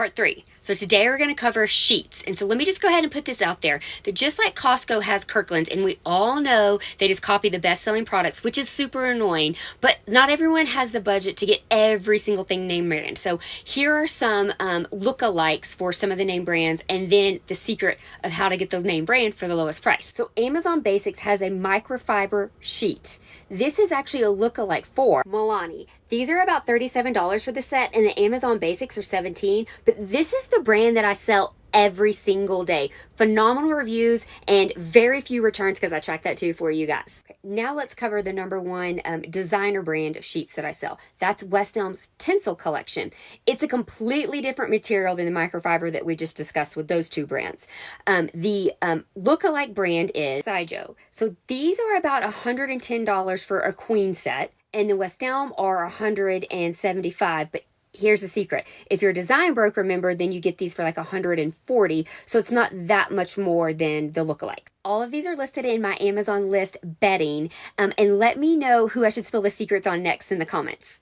Part 3. So today we're going to cover sheets. And so let me just go ahead and put this out there that just like Costco has Kirkland's, and we all know they just copy the best-selling products, which is super annoying, but not everyone has the budget to get every single thing name brand. So here are some lookalikes for some of the name brands, and then the secret of how to get the name brand for the lowest price. So Amazon Basics has a microfiber sheet. This is actually a lookalike for Milani. These are about $37 for the set, and the Amazon Basics are $17, but this is the brand that I sell every single day. Phenomenal reviews and very few returns because I track that too for you guys. Okay, now let's cover the number one designer brand of sheets that I sell. That's West Elm's Tinsel Collection. It's a completely different material than the microfiber that we just discussed with those two brands. The lookalike brand is Sijo. So these are about $110 for a queen set, and the West Elm are $175, but here's the secret. If you're a design broker member, then you get these for like $140. So it's not that much more than the lookalike. All of these are listed in my Amazon list bedding. And let me know who I should spill the secrets on next in the comments.